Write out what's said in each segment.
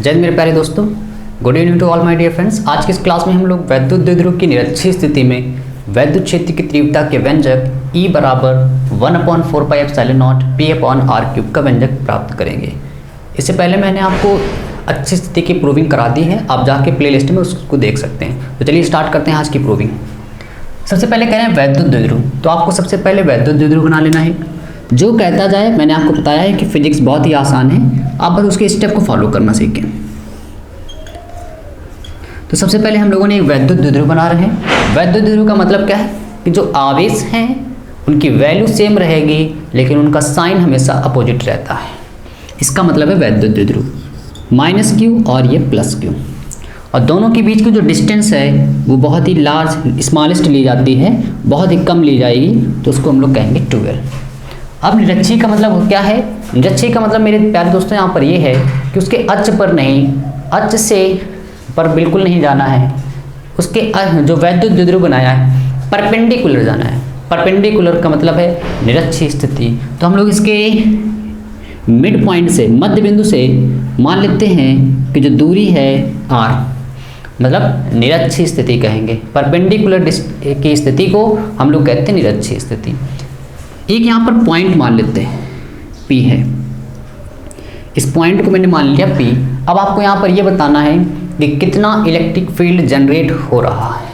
जय मेरे प्यारे दोस्तों, good evening to all my dear friends. आज की इस क्लास में हम लोग वैद्युत द्विध्रुव की निरक्षीय स्थिति में वैद्युत क्षेत्र की तीव्रता के व्यंजक E बराबर 1/4πε0 P/r³ का व्यंजक प्राप्त करेंगे। इससे पहले मैंने आपको अच्छी स्थिति की प्रूविंग करा दी है, आप जाके प्लेलिस्ट में उसको देख सकते हैं। तो चलिए स्टार्ट करते हैं आज की प्रूविंग। सबसे पहले कह रहे हैं वैद्युत द्विध्रुव, तो आपको सबसे पहले वैद्युत द्विध्रुव बना लेना है। जो कहता जाए, मैंने आपको बताया है कि फिजिक्स बहुत ही आसान है, आप बस उसके स्टेप को फॉलो करना सीखें। तो सबसे पहले हम लोगों ने एक वैद्युत द्विध्रुव बना रहे हैं। वैद्युत द्विध्रुव का मतलब क्या है कि जो आवेश हैं उनकी वैल्यू सेम रहेगी, लेकिन उनका साइन हमेशा अपोजिट रहता है। इसका मतलब है वैद्युत द्विध्रुव -q और ये +q, और दोनों के बीच की जो डिस्टेंस है वो बहुत ही लार्ज स्मॉलेस्ट ली जाती है, बहुत ही कम ली जाएगी, तो उसको हम लोग कहेंगे 12। अब निरक्षीय का मतलब क्या है? निरक्षीय का मतलब मेरे प्यारे दोस्तों यहाँ पर ये है कि उसके अक्ष पर नहीं, अक्ष से पर बिल्कुल नहीं जाना है, उसके जो वैद्युत द्विध्रुव बनाया है परपेंडिकुलर जाना है। परपेंडिकुलर का मतलब है निरक्षीय स्थिति। तो हम लोग इसके मिड पॉइंट से, मध्य बिंदु से मान लेते हैं कि जो दूरी है r, मतलब निरक्षीय स्थिति कहेंगे। परपेंडिकुलर की स्थिति को हम लोग कहते हैं निरक्षीय स्थिति। एक यहाँ पर पॉइंट मान लेते हैं P है, इस पॉइंट को मैंने मान लिया P। अब आपको यहाँ पर यह बताना है कि कितना इलेक्ट्रिक फील्ड जनरेट हो रहा है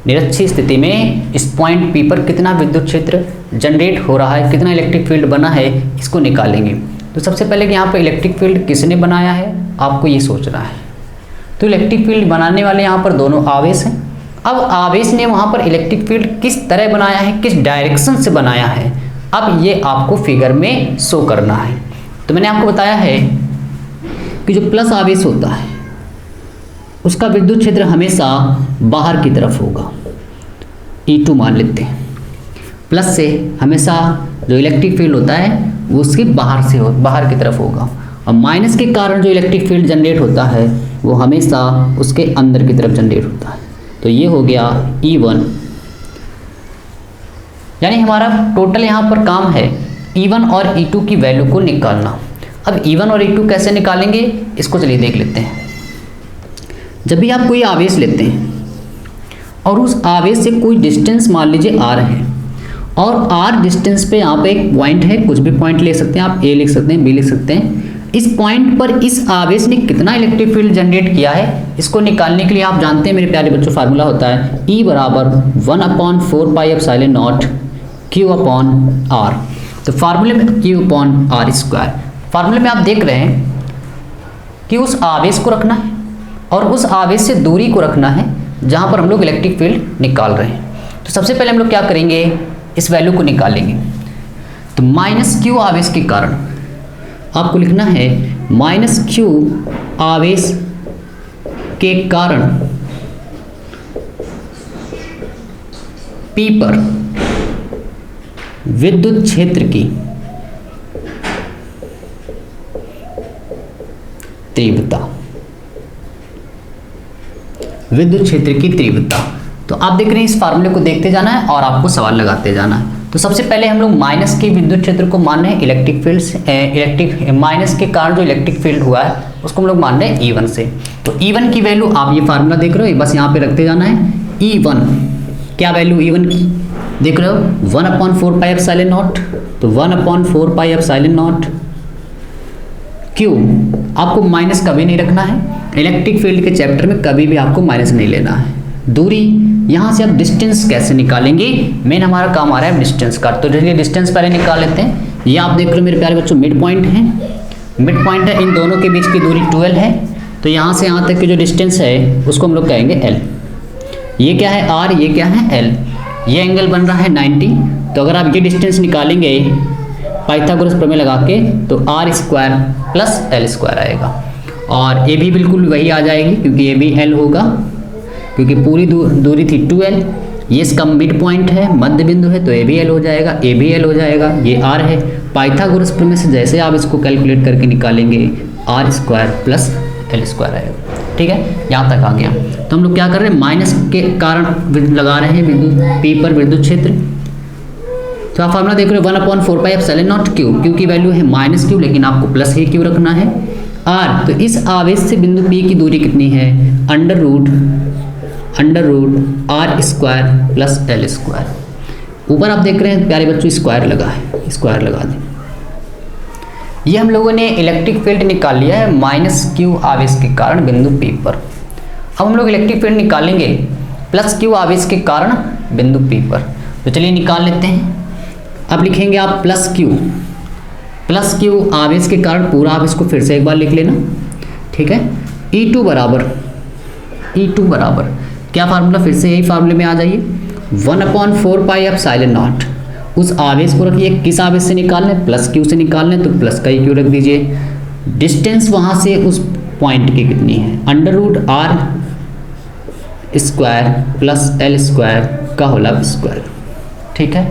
निरक्षीय स्थिति में। इस पॉइंट P पर कितना विद्युत क्षेत्र जनरेट हो रहा है, कितना इलेक्ट्रिक फील्ड बना है, इसको निकालेंगे। तो सबसे पहले कि यहाँ पर इलेक्ट्रिक फील्ड किसने बनाया है, आपको ये सोचना है। तो इलेक्ट्रिक फील्ड बनाने वाले यहाँ पर दोनों आवेश हैं। अब आवेश ने वहाँ पर इलेक्ट्रिक फील्ड किस तरह बनाया है, किस डायरेक्शन से बनाया है, अब ये आपको फिगर में शो करना है। तो मैंने आपको बताया है कि जो प्लस आवेश होता है उसका विद्युत क्षेत्र हमेशा बाहर की तरफ होगा, E2 मान लेते हैं। प्लस से हमेशा जो इलेक्ट्रिक फील्ड होता है वो उसके बाहर की तरफ होगा, और माइनस के कारण जो इलेक्ट्रिक फील्ड जनरेट होता है वो हमेशा उसके अंदर की तरफ जनरेट होता है। तो ये हो गया E1, यानी हमारा टोटल यहाँ पर काम है E1 और E2 की वैल्यू को निकालना। अब E1 और E2 कैसे निकालेंगे, इसको चलिए देख लेते हैं। जब भी आप कोई आवेश लेते हैं और उस आवेश से कोई डिस्टेंस मान लीजिए R है, और R डिस्टेंस पे यहाँ पे एक पॉइंट है, कुछ भी पॉइंट ले सकते हैं आप, A लिख सकते हैं, B लिख सकते हैं। इस पॉइंट पर इस आवेश ने कितना इलेक्ट्रिक फील्ड जनरेट किया है, इसको निकालने के लिए आप जानते हैं मेरे प्यारे बच्चों, फार्मूला होता है E बराबर 1/4πε0 Q/r। तो फार्मूले में Q/r²। फार्मूले में आप देख रहे हैं कि उस आवेश को रखना है और उस आवेश से दूरी को रखना है जहां पर हम लोग इलेक्ट्रिक फील्ड निकाल रहे हैं। तो सबसे पहले हम लोग क्या करेंगे, इस वैल्यू को निकालेंगे। तो -q आवेश के कारण आपको लिखना है -q आवेश के कारण P पर विद्युत क्षेत्र की तीव्रता, विद्युत क्षेत्र की तीव्रता। तो आप देख रहे हैं, इस फार्मूले को देखते जाना है और आपको सवाल लगाते जाना है। तो सबसे पहले हम लोग माइनस के विद्युत क्षेत्र को मान रहे हैं इलेक्ट्रिक फील्ड से, माइनस के कारण जो इलेक्ट्रिक फील्ड हुआ है उसको हम लोग मान रहे हैं E1 से। तो E1 की वैल्यू आप ये फार्मूला देख रहे हो, बस यहाँ पे रखते जाना है। E1 क्या वैल्यू E1 की देख रहे हो, 1/4πε0। तो 1/4πε0 Q, आपको माइनस कभी नहीं रखना है, इलेक्ट्रिक फील्ड के चैप्टर में कभी भी आपको माइनस नहीं लेना है। दूरी, यहाँ से आप डिस्टेंस कैसे निकालेंगे, मेन हमारा काम आ रहा है डिस्टेंस का। तो चलिए डिस्टेंस पहले निकाल लेते हैं। ये आप देख रहे हो मेरे प्यारे बच्चों, मिड पॉइंट है, मिड पॉइंट है, इन दोनों के बीच की दूरी 12 है। तो यहाँ से यहाँ तक की जो डिस्टेंस है उसको हम लोग कहेंगे L। ये क्या है R, ये क्या है L। ये एंगल बन रहा है 90। तो अगर आप ये डिस्टेंस निकालेंगे पाइथागोरस प्रमेय लगा के, तो R² + L² आएगा, और ये भी बिल्कुल वही आ जाएगी क्योंकि ये भी L होगा, क्योंकि पूरी दूरी थी 2L। ये इसका मिड पॉइंट है, मध्य बिंदु है, तो ये भी L हो जाएगा, ये भी L हो जाएगा, ये R है। पाइथागोरस प्रमेय से जैसे आप इसको कैलकुलेट करके निकालेंगे R² + L² आएगा। ठीक है, यहाँ तक आ गया। तो हम लोग क्या कर रहे हैं, माइनस के कारण लगा रहे हैं बिंदु P पर विद्युत क्षेत्र। तो आप फार्मूला देख रहे हो 1/4πε0 Q, Q की वैल्यू है -Q, लेकिन आपको प्लस ही Q रखना है। आर, तो इस आवेश से बिंदु P की दूरी कितनी है? Under root R square plus L square. ऊपर आप देख रहे हैं प्यारे बच्चों स्क्वायर लगा है, स्क्वायर लगा दें। ये हम लोगों ने इलेक्ट्रिक फील्ड निकाल लिया है माइनस क्यू आवेश के कारण बिंदु P पर। अब हम लोग इलेक्ट्रिक फील्ड निकालेंगे प्लस क्यू आवेश के कारण बिंदु P पर। तो चलिए निकाल लेते हैं। अब लिखेंगे आप प्लस क्यू आवेश के कारण पूरा आवेश को फिर से एक बार लिख लेना, ठीक है। E2 बराबर क्या फार्मूला, फिर से यही फार्मूले में आ जाइए, 1/4 पाई एप्सिलॉन नॉट। उस आवेश को रखिए, किस आवेश से निकालना है? प्लस क्यू से निकालना है, तो प्लस का क्यू रख दीजिए। डिस्टेंस वहाँ से उस पॉइंट की कितनी है? Under root R square plus L square का होल स्क्वायर, ठीक है।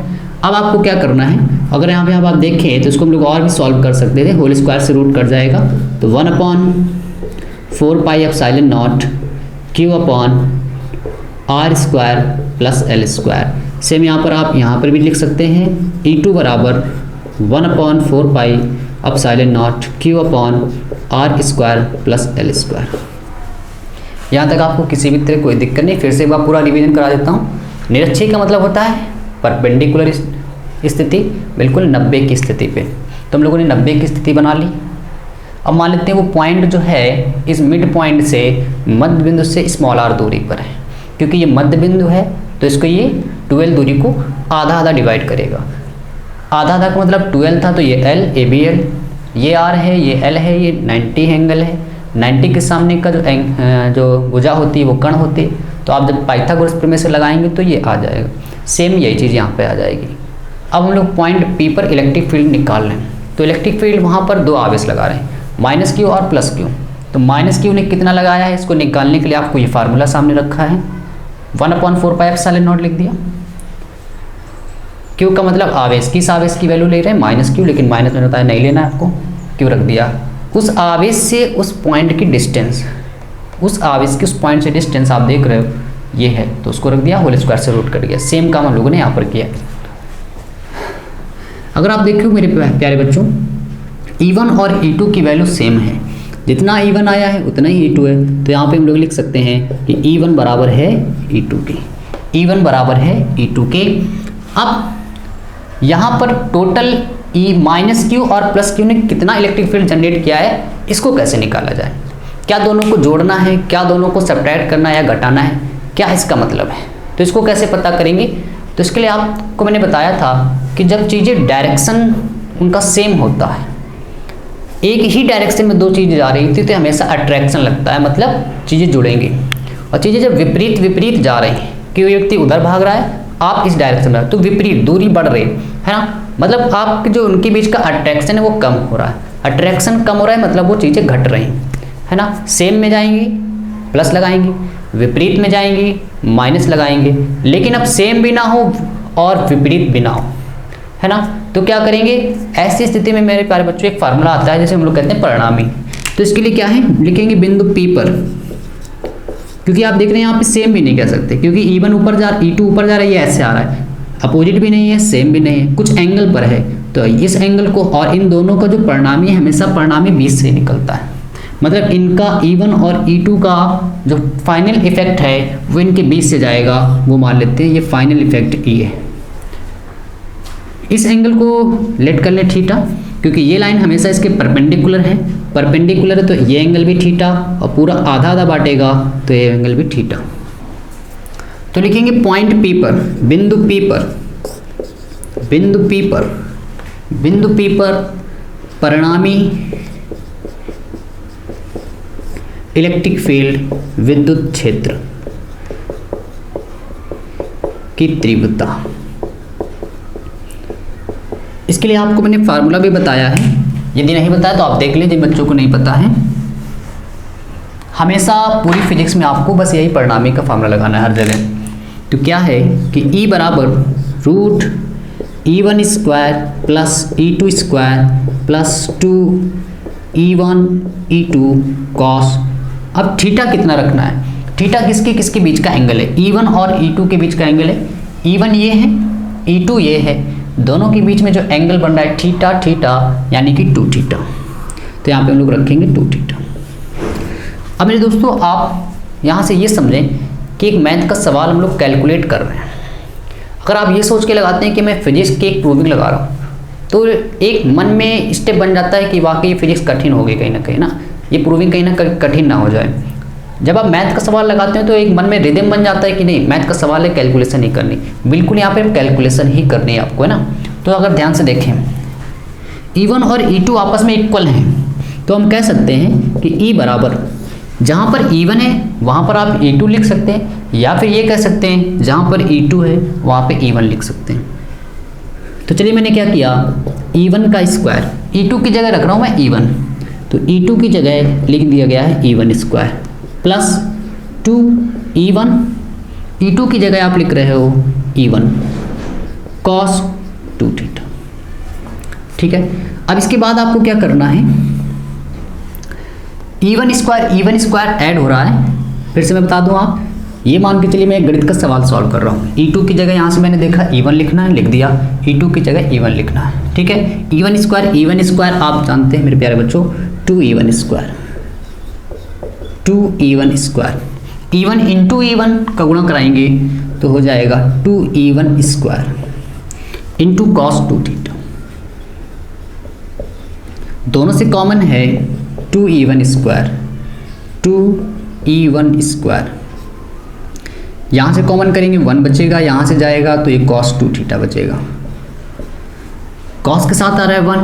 अब आपको क्या करना है, अगर यहाँ पे आप देखें तो इसको हम लोग और भी सॉल्व कर सकते थे, होल स्क्वायर से रूट कट जाएगा, तो 1/4 pi epsilon not Q upon R square plus L square. Same यहाँ पर आप यहाँ पर भी लिख सकते हैं, E2 बराबर 1/4 pi epsilon not Q upon R square plus L square. यहाँ तक आपको किसी भी तरह कोई दिक्कत नहीं। फिर से एक बार पूरा रिवीजन करा देता हूँ। निरक्षीय का मतलब होता है परपेंडिकुलर स्थिति, बिल्कुल 90 की स्थिति पे। तो हम लोगों ने 90 की स्थिति बना ली। अब मान लेते हैं वो पॉइंट जो है इस मिड पॉइंट से मध्य बिंदु से स्मॉल आर दूरी पर है। क्योंकि ये मध्य बिंदु है तो इसको ये 12 दूरी को आधा डिवाइड करेगा। आधा का मतलब 12 था, तो ये एल, ए बी एल, ये आर है, ये एल है, ये 90 एंगल है। 90 के सामने का जो भुजा होती है वो कर्ण होती है। तो आप जब पाइथागोरस प्रमेय से लगाएंगे तो ये आ जाएगा। सेम यही चीज़ यहाँ पे आ जाएगी। अब हम लोग पॉइंट P पर इलेक्ट्रिक फील्ड निकाल रहे हैं। तो इलेक्ट्रिक फील्ड वहाँ पर दो आवेश लगा रहे हैं, माइनस क्यू और प्लस क्यू। तो माइनस क्यू ने कितना लगाया है, इसको निकालने के लिए आपको ये फार्मूला सामने रखा है, 1/4 पाई एप्सिलॉन नॉट लिख दिया। क्यू का मतलब आवेश, किस आवेश की वैल्यू ले रहे हैं? माइनस क्यू, लेकिन माइनस में बताया नहीं लेना है आपको, क्यू रख दिया। उस आवेश से उस पॉइंट की डिस्टेंस, उस आवेश की उस पॉइंट से डिस्टेंस आप देख रहे हो ये है, तो उसको रख दिया, होल स्क्वायर से रूट कर दिया। सेम काम हम लोगों ने यहाँ पर किया। अगर आप देखो मेरे प्यारे बच्चों, E1 और E2 की वैल्यू सेम है। जितना E1 आया है उतना ही E2 है। तो यहाँ पे हम लोग लिख सकते हैं कि E1 बराबर है E2 के, E1 बराबर है E2 के। अब यहाँ पर टोटल माइनस क्यू और प्लस क्यू ने कितना इलेक्ट्रिक फील्ड जनरेट किया है, इसको कैसे निकाला जाए? क्या दोनों को जोड़ना है, क्या दोनों को सब्ट्रैक्ट करना है या घटाना है, क्या इसका मतलब है? तो इसको कैसे पता करेंगे? तो इसके लिए आपको मैंने बताया था कि जब चीज़ें डायरेक्शन उनका सेम होता है, एक ही डायरेक्शन में दो चीज़ें जा रही थी, तो हमेशा अट्रैक्शन लगता है, मतलब चीज़ें जुड़ेंगी। और चीज़ें जब विपरीत जा रही हैं, कि वो व्यक्ति उधर भाग रहा है, आप इस डायरेक्शन में, तो विपरीत दूरी बढ़ रही है ना, मतलब आपके जो उनके बीच का अट्रैक्शन है वो कम हो रहा है। अट्रैक्शन कम हो रहा है मतलब वो चीज़ें घट रही है ना। सेम में जाएंगी प्लस लगाएंगे, विपरीत में जाएंगी माइनस लगाएंगे। लेकिन अब सेम भी ना हो और विपरीत भी ना हो, है ना, तो क्या करेंगे? ऐसी स्थिति में मेरे प्यारे बच्चों एक फार्मूला आता है, जैसे हम लोग कहते हैं परिणामी। तो इसके लिए क्या है, लिखेंगे बिंदु P पर, क्योंकि आप देख रहे हैं यहाँ पे सेम भी नहीं कह सकते, क्योंकि E1 ऊपर जा, E2 ऊपर जा रहा है, ये ऐसे आ रहा है, अपोजिट भी नहीं है, सेम भी नहीं है, कुछ एंगल पर है। तो इस एंगल को और इन दोनों का जो परिणामी है, हमेशा परिणामी 20 से निकलता है। मतलब इनका E1 और E2 का जो फाइनल इफेक्ट है वो इनके 20 से जाएगा, वो मान लेते हैं ये फाइनल इफेक्ट E है। इस एंगल को लेट कर ले थीटा, क्योंकि ये लाइन हमेशा इसके परपेंडिकुलर है, परपेंडिकुलर है तो ये एंगल भी थीटा, और पूरा आधा बांटेगा तो ये एंगल भी थीटा। तो लिखेंगे पॉइंट P पर, बिंदु P पर परिणामी इलेक्ट्रिक फील्ड विद्युत क्षेत्र की तीव्रता। इसके लिए आपको मैंने फार्मूला भी बताया है, यदि नहीं बताया तो आप देख लीजिए, बच्चों को नहीं पता है। हमेशा पूरी फिजिक्स में आपको बस यही परिणामी का फार्मूला लगाना है हर जगह। तो क्या है कि E बराबर root E1 square plus E2 square plus 2 E1 E2 cos. अब थीटा कितना रखना है? थीटा किसके बीच का एंगल है? E1 और E2 के बीच का एंगल है। E1 ये है, E2 ये है, दोनों के बीच में जो एंगल बन रहा है थीटा यानी कि 2 थीटा। तो यहाँ पे हम लोग रखेंगे 2 थीटा। अब मेरे दोस्तों आप यहाँ से ये समझें कि एक मैथ का सवाल हम लोग कैलकुलेट कर रहे हैं। अगर आप ये सोच के लगाते हैं कि मैं फिजिक्स की एक प्रूविंग लगा रहा हूँ, तो एक मन में स्टेप बन जाता है कि वाकई फिजिक्स कठिन हो गई कहीं ना कहीं ना, ये प्रूविंग कहीं ना कहीं कठिन ना हो जाए। जब आप मैथ का सवाल लगाते हैं तो एक मन में रिदम बन जाता है कि नहीं मैथ का सवाल है, कैलकुलेशन ही करनी, बिल्कुल यहाँ पे कैलकुलेशन ही करनी है आपको, है ना। तो अगर ध्यान से देखें E1 और E2 आपस में इक्वल हैं, तो हम कह सकते हैं कि E बराबर, जहाँ पर E1 है वहाँ पर आप E2 लिख सकते हैं, या फिर ये कह सकते हैं जहाँ पर E2 है वहाँ पे E1 लिख सकते हैं। तो चलिए मैंने क्या किया, E1 का स्क्वायर E2 की जगह रख रहा हूँ मैं E1, तो E2 की जगह लिख दिया गया है E1 square plus 2E1, E2 की जगह आप लिख रहे हो E1 cos 2 थीटा। ठीक है, अब इसके बाद आपको क्या करना है, E1 स्क्वायर ऐड हो रहा है। फिर से मैं बता दूं, आप ये मान के चलिए मैं एक गणित का सवाल सॉल्व कर रहा हूँ। E2 की जगह यहाँ से मैंने देखा E1 लिखना है, लिख दिया, E2 की जगह E1 लिखना है। ठीक है, E1 स्क्वायर आप जानते हैं मेरे प्यारे बच्चों, 2E1 square, E1 into E1 का गुणा कराएंगे तो हो जाएगा 2E1 square into cos 2 theta. दोनों से कॉमन है 2E1 स्क्वायर, यहाँ से कॉमन करेंगे 1 बचेगा, यहाँ से जाएगा तो ये cos 2 थीटा बचेगा। cos के साथ आ रहा है 1,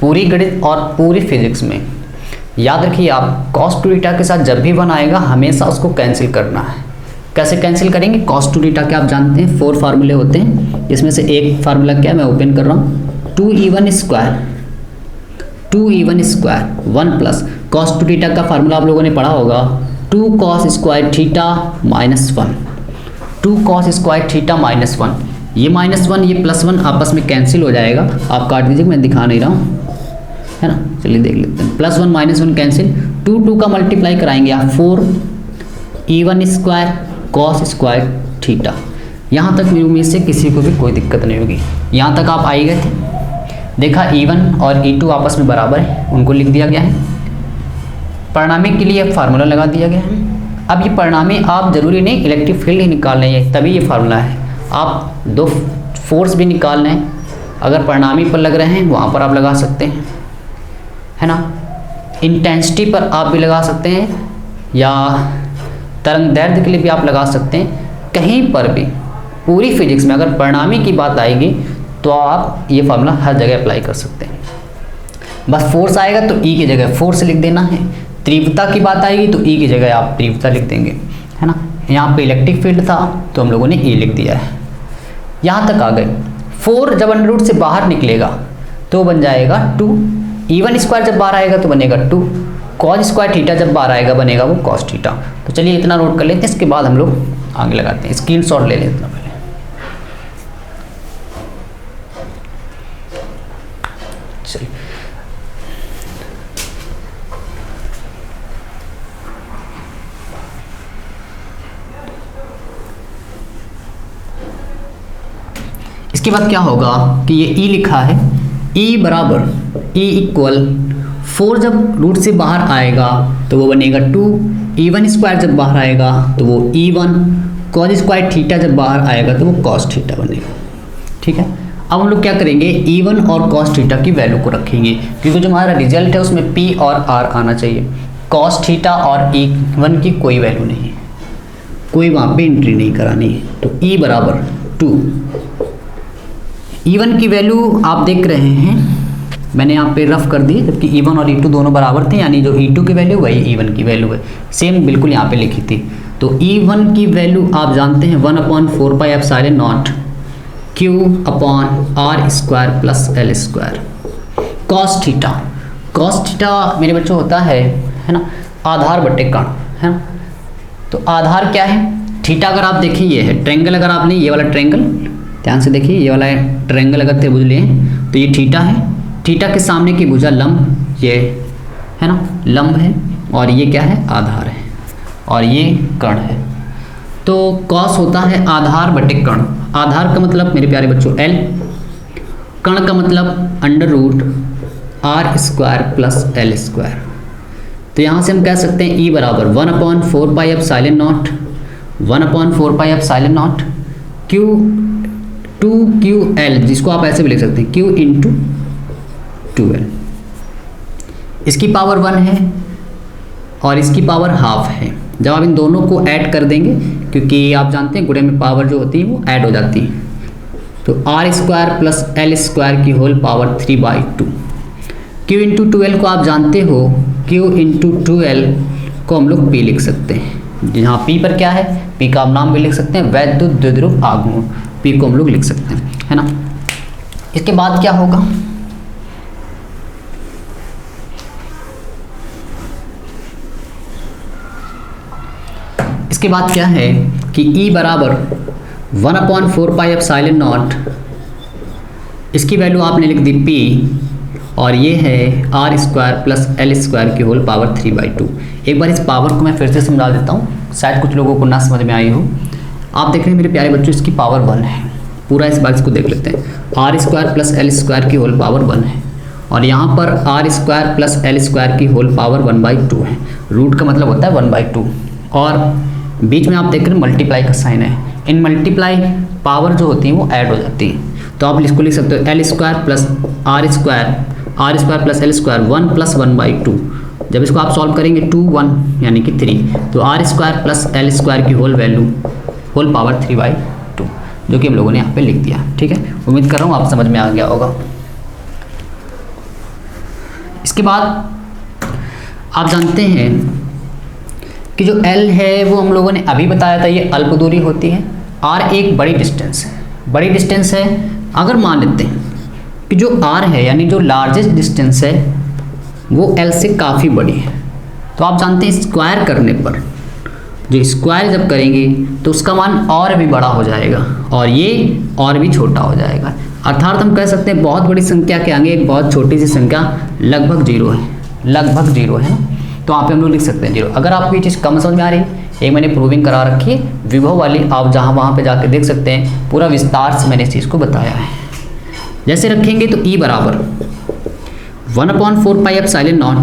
पूरी गणित और पूरी फिजिक्स में याद रखिए आप, cos 2 थीटा के साथ जब भी 1 आएगा हमेशा उसको कैंसिल करना है। कैसे कैंसिल करेंगे, cos 2 थीटा के आप जानते हैं 4 फार्मूले होते हैं, इसमें से एक फार्मूला क्या मैं ओपन कर रहा हूँ, 2E1 square 1 plus cos 2 theta का फार्मूला आप लोगों ने पढ़ा होगा 2 cos square theta minus 1, 2 cos square theta minus 1, ये माइनस 1 ये प्लस 1 आपस में कैंसिल हो जाएगा। आप काट दीजिए, मैं दिखा नहीं रहा हूँ, है ना। चलिए देख लेते हैं, प्लस 1 माइनस 1 कैंसिल, 2 का मल्टीप्लाई कराएंगे आप 4E1 square cos square theta. यहाँ तक मेरी उम्मीद से किसी को भी कोई दिक्कत नहीं होगी। यहाँ तक आप आई गए थे, देखा E1 और E2 आपस में बराबर है, उनको लिख दिया गया है। परिणामी के लिए फार्मूला लगा दिया गया है। अब ये परिणामी आप जरूरी नहीं इलेक्ट्रिक फील्ड ही निकाल रहे हैं तभी ये फार्मूला है, आप 2 फोर्स भी निकाल रहे हैं, अगर परिणामी पर लग रहे हैं वहाँ पर आप लगा सकते हैं, है ना। इंटेंसिटी पर आप भी लगा सकते हैं, या तरंग दैर्ध्य के लिए भी आप लगा सकते हैं, कहीं पर भी पूरी फिजिक्स में अगर परिणामी की बात आएगी तो आप ये फार्मूला हर जगह अप्लाई कर सकते हैं। बस फोर्स आएगा तो E की जगह फोर्स लिख देना है, तीव्रता की बात आएगी तो E की जगह आप तीव्रता लिख देंगे, है ना। यहाँ पे इलेक्ट्रिक फील्ड था तो हम लोगों ने E लिख दिया है। यहाँ तक आ गए। 4 जब अंडर रूट से बाहर निकलेगा तो बन जाएगा 2, E1 स्क्वायर जब बाहर आएगा तो बनेगा 2, cos स्क्वायर थीटा जब बाहर आएगा बनेगा वो cos थीटा। तो चलिए इतना नोट कर लेते हैं, इसके बाद हम लोग आगे लगाते हैं, स्क्रीनशॉट ले लेते हैं पहले। चलिए इसके बाद क्या होगा कि ये E लिखा है, E बराबर E इक्वल 4 जब रूट से बाहर आएगा तो वो बनेगा 2, E1 स्क्वायर जब बाहर आएगा तो वो E1, cos स्क्वायर थीटा जब बाहर आएगा तो वो cos थीटा बनेगा। ठीक है, अब हम लोग क्या करेंगे, E1 और cos थीटा की वैल्यू को रखेंगे, क्योंकि जो हमारा रिजल्ट है उसमें P और R आना चाहिए। cos थीटा और E1 की कोई वैल्यू नहीं है, कोई वहाँ पे एंट्री नहीं करानी है। तो E बराबर 2, E1 की वैल्यू आप देख रहे हैं मैंने यहाँ पे रफ कर दी, जबकि E1 और E2 दोनों बराबर थे, यानी जो E2 की वैल्यू वही E1 की वैल्यू है, सेम बिल्कुल यहाँ पे लिखी थी। तो E1 की वैल्यू आप जानते हैं 1/4 pi epsilon not Q upon R square plus L square. cos theta मेरे बच्चों होता है ना, आधार बटे कण, है ना। तो आधार क्या है, थीटा अगर आप देखिए ये है ट्रायंगल, अगर आपने ये वाला ट्रायंगल ध्यान से देखिए, ये वाला ट्रायंगल अगर त्रिभुज लें तो ये थीटा है, थीटा के सामने की भुजा लंब, ये है ना लंब है, और ये क्या है आधार है, और ये कण है। तो cos होता है आधार बटे कण। आधार का मतलब मेरे प्यारे बच्चों L, कण का मतलब under root R square plus L square. तो यहाँ से हम कह सकते हैं ई बराबर 1/4πε0 1/4πε0 क्यू 2QL, जिसको आप ऐसे भी लिख सकते हैं Q इंटू 2L। इसकी पावर 1 है और इसकी पावर हाफ है। जब आप इन दोनों को ऐड कर देंगे, क्योंकि आप जानते हैं गुणे में पावर जो होती है वो ऐड हो जाती है, तो are square plus L square की whole power 3/2। Q into 2L को आप जानते हो, Q इंटू 2L को हम लोग P लिख सकते हैं। जहाँ P पर क्या है, P का आप नाम भी लिख सकते हैं, वैद्युत द्विध्रुव आघूर्ण, P को हम लोग लिख सकते हैं, है ना। इसके बाद क्या होगा, इसके बाद क्या है कि E बराबर 1/4πε0, इसकी वैल्यू आपने लिख दी P, और ये है R square plus L square की होल पावर 3/2। एक बार इस पावर को मैं फिर से समझा देता हूँ, शायद कुछ लोगों को ना समझ में आई हो। आप देख रहे हैं मेरे प्यारे बच्चों, इसकी पावर 1 है। पूरा इस बार इसको देख लेते हैं, R square plus L square की होल पावर 1 है, और यहाँ पर R square plus L square की होल पावर 1/2 है। रूट का मतलब होता है 1/2, और बीच में आप देख रहे हैं मल्टीप्लाई का साइन है। इन मल्टीप्लाई पावर जो होती है वो ऐड हो जाती है, तो आप इसको लिख सकते हो L square plus R square plus L square 1 + 1/2। जब इसको आप सॉल्व करेंगे 2 1 यानी कि 3, तो are square plus L square की होल पावर 3/2, जो कि हम लोगों ने यहाँ पे लिख दिया। ठीक है, उम्मीद कर रहा हूँ आप समझ में आ गया होगा। इसके बाद आप जानते हैं कि जो L है वो हम लोगों ने अभी बताया था, ये अल्प दूरी होती है। R एक बड़ी डिस्टेंस है। अगर मान लेते हैं कि जो R है यानी जो लार्जेस्ट डिस्टेंस है वो L से काफ़ी बड़ी है, तो आप जानते हैं स्क्वायर करने पर, जो स्क्वायर जब करेंगे तो उसका मान और भी बड़ा हो जाएगा और ये और भी छोटा हो जाएगा। अर्थात हम कह सकते हैं बहुत बड़ी संख्या के आगे एक बहुत छोटी सी संख्या लगभग जीरो है ना, तो यहाँ पे हम लोग लिख सकते हैं 0। अगर आपको ये चीज़ कम समझ में आ रही है, एक मैंने प्रूविंग करा रखी है विभव वाली, आप जहाँ वहाँ पे जाके देख सकते हैं, पूरा विस्तार से मैंने इस चीज़ को बताया है। जैसे रखेंगे तो E बराबर 1/4πε0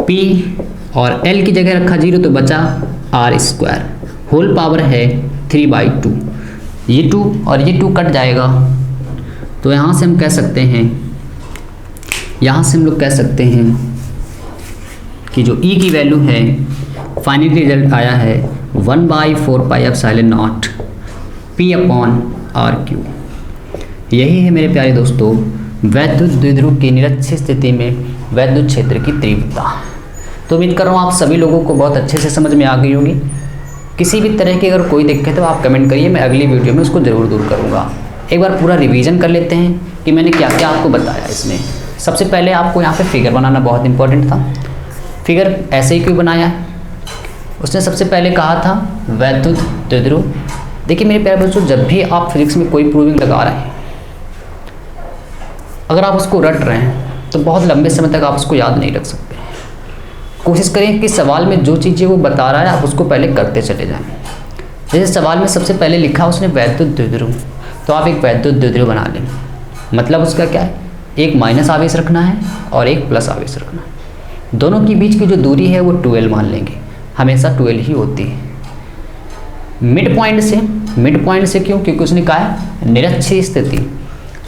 P, और L की जगह रखा 0 तो बचा आर स्क्वायर, होल पावर है 3/2। ये 2 और ये 2 कट जाएगा, तो यहाँ से हम कह सकते हैं, कि जो E की वैल्यू है, फाइनल रिजल्ट आया है 1/4πε0 P/RQ। यही है मेरे प्यारे दोस्तों वैद्युत द्विध्रुव की निरक्षीय स्थिति में वैद्युत क्षेत्र की तीव्रता। तो उम्मीद कर रहा हूँ आप सभी लोगों को बहुत अच्छे से समझ में आ गई होगी। किसी भी तरह की अगर कोई दिक्कत है तो आप कमेंट करिए, मैं अगली वीडियो में उसको ज़रूर दूर करूँगा। एक बार पूरा रिवीजन कर लेते हैं कि मैंने क्या क्या आपको बताया इसमें। सबसे पहले आपको यहाँ पे फिगर बनाना बहुत इंपॉर्टेंट था। फिगर ऐसे ही क्यों बनाया है, उसने सबसे पहले कहा था वैद्युत द्विध्रुव। देखिए मेरे प्यारे बच्चों, जब भी आप फिजिक्स में कोई प्रूविंग लगा रहे हैं, अगर आप उसको रट रहे हैं तो बहुत लंबे समय तक आप उसको याद नहीं रख सकते। कोशिश करें कि सवाल में जो चीज़ें वो बता रहा है आप उसको पहले करते चले जाएं। जैसे सवाल में सबसे पहले लिखा उसने वैद्युत द्विध्रुव, तो आप एक वैद्युत द्विध्रुव बना लें। मतलब उसका क्या है, एक माइनस आवेश रखना है और एक प्लस आवेश रखना है। दोनों के बीच की जो दूरी है वो 2L मान लेंगे, हमेशा 2L ही होती है। मिड पॉइंट से क्यों, क्योंकि उसने कहा है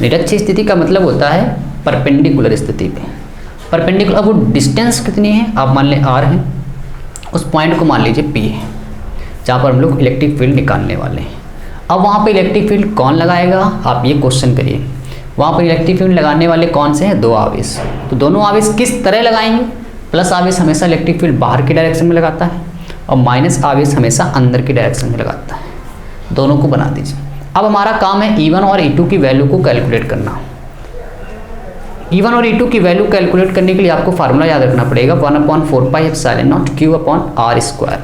निरक्षीय स्थिति का मतलब होता है परपेंडिकुलर स्थिति पे। परपेंडिकुलर, अब वो डिस्टेंस कितनी है, आप मान लें R है, उस पॉइंट को मान लीजिए P है, जहाँ पर हम लोग इलेक्ट्रिक फील्ड निकालने वाले हैं। अब वहाँ पे इलेक्ट्रिक फील्ड कौन लगाएगा, आप ये क्वेश्चन करिए। वहाँ पर इलेक्ट्रिक फील्ड लगाने वाले कौन से हैं, 2 आवेश। तो दोनों आवेश किस तरह लगाएंगे, प्लस आवेश हमेशा इलेक्ट्रिक फील्ड बाहर की डायरेक्शन में लगाता है और माइनस आवेश हमेशा अंदर की डायरेक्शन में लगाता है। दोनों को बना दीजिए। अब हमारा काम है E1 और E2 की वैल्यू को कैलकुलेट करना। E1 और E2 की वैल्यू कैलकुलेट करने के लिए आपको फार्मूला याद रखना पड़ेगा 1/4πε0 Q/R²।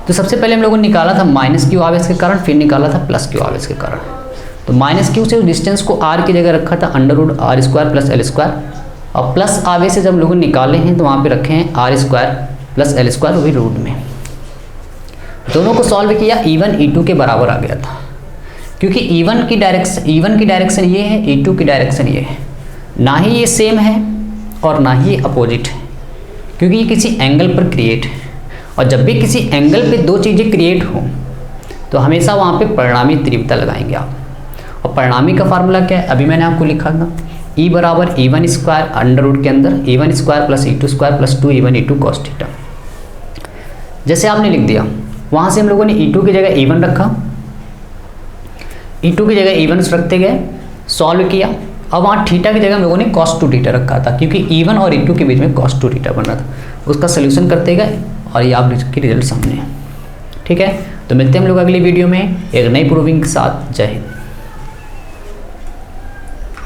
तो सबसे पहले हम लोगों ने निकाला था -Q आवेश के कारण, फिर निकाला था +Q आवेश के कारण। तो -Q से उस डिस्टेंस को R की जगह रखा था √R² + L², और प्लस आवेश से जब लोगों ने निकाले हैं तो वहाँ पे रखे हैं R² + L², वही रूट में। दोनों को सॉल्व किया, E1 E2 के बराबर आ गया था, क्योंकि E1 की डायरेक्शन ये है, E2 की डायरेक्शन ये है। ना ही ये सेम है और ना ही ये अपोजिट है, क्योंकि ये किसी एंगल पर क्रिएट है। और जब भी किसी एंगल पे दो चीज़ें क्रिएट हो तो हमेशा वहाँ पे परिणामी तीव्रता लगाएंगे आप। और परिणामी का फार्मूला क्या है, अभी मैंने आपको लिखा था, E बराबर E1 स्क्वायर अंडर रूट के अंदर E1 square plus E2 square plus 2E1 E2 cos theta. जैसे आपने लिख दिया, वहाँ से हम लोगों ने E2 की जगह E1 रखा, E2 की जगह E1 रखते गए, सॉल्व किया, अब वहाँ थीटा की जगह हम लोगों ने cos 2 थीटा रखा था, क्योंकि E1 और E2 के बीच में cos 2 थीटा बन रहा था। उसका सोल्यूशन करते गए और ये आप इसकी रिजल्ट सामने है। ठीक है, तो मिलते हैं हम लोग अगली वीडियो में एक नई प्रूविंग के साथ। जय हिंद।